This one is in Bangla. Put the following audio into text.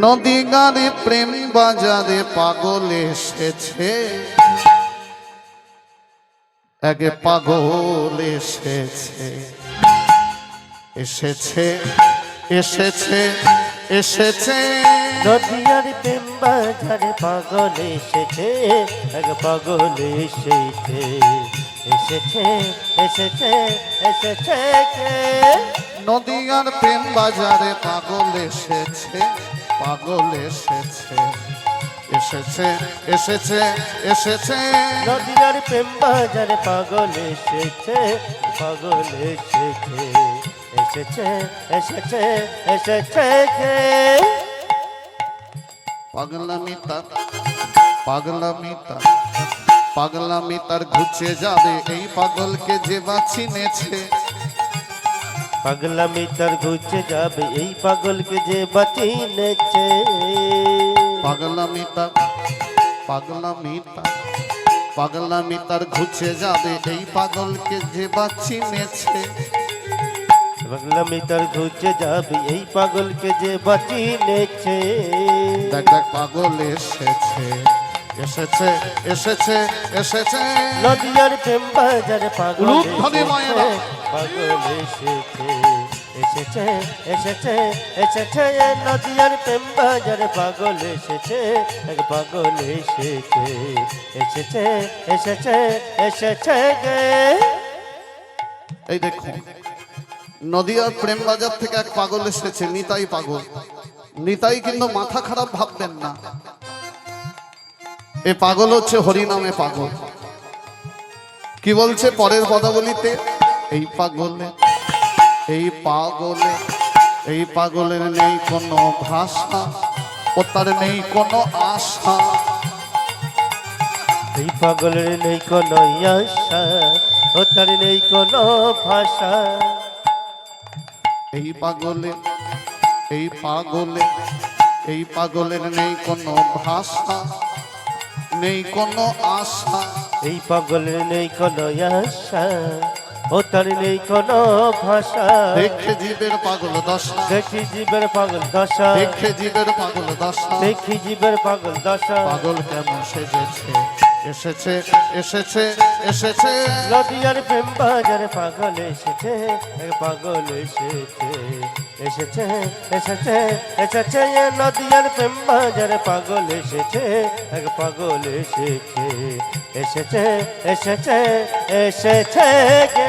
নদী গানে প্রেম বাজারে পাগল এসেছে, এক পাগল এসেছে, এসেছে এসেছে এসেছে। নদী আর প্রেম বাজারে পাগল এসেছে, এক পাগল এসেছে, এসেছে এসেছে এসেছে কে? নদী আর প্রেম বাজারে পাগল এসেছে, পাগল এসেছে, এসেছে এসেছে এসেছে। নদী আর প্রেম বাজারে পাগল এসেছে, পাগল এসেছে, এসেছে এসেছে এসেছে কে? পাগলামি তার, পাগলামি তার, পাগলামি তার ঘুচে যাবে এই পাগলকে যে বাঁচিনেছে। পাগলামি তার ঘুচে যাবে এই পাগলকে যে বাঁচিয়েছে। পাগলামি তার, পাগলামি তার, পাগলামি তার ঘুচে যাবে এই পাগলকে যে বাঁচিনেছে। পাগলামি তার ঘুচে যাবে এই পাগলকে যে বাঁচিয়েছে। দেখ দেখ পাগল এসেছে, এসেছে এসেছে এসেছে। নদী আর প্রেম বাজারে পাগল রূপধনী মায়েরা। এসেছে, পাগল এসেছে, এসেছে এসেছে এসেছে। নদী আর প্রেম বাজারে পাগল এসেছে, এক পাগল এসেছে, এসেছে এসেছে এসেছে গে। এই দেখুন নদী আর প্রেম বাজার থেকে এক পাগল এসেছে, নিতাই পাগল। নিতাই কিন্তু মাথা খারাপ ভাববেন না, এ পাগল হচ্ছে হরিনামে পাগল। কি বলছে পরের পদাবলিতে? এই পাগলে, এই পাগলে, এই পাগলের নেই কোনো ভাষা, ও তার নেই কোনো আশা। এই পাগলের নেই কোনো আশা, ও তার নেই কোনো ভাষা। এই পাগলে, এই পাগলে, এই পাগলের নেই কোনো ভাষা, নেই কোনো আশা। এই পাগলের নেই কোনো আশা, ও তার নেই কোনো ভাষা। দেখে জীবের পাগল দশা, দেখি জীবের পাগল দশা, দেখে জীবের পাগল দশা। দেখি জীবের পাগল দশা। পাগল কেমন সেজেছে, এসেছে এসেছে এসেছে। নদী আর প্রেম বাজারে পাগল এসেছে, এক পাগল এসেছে, এসেছে এসেছে এসেছে। নদী আর প্রেম বাজারে পাগল এসেছে, এক পাগল এসেছে, এসেছে এসেছে এসেছে গে।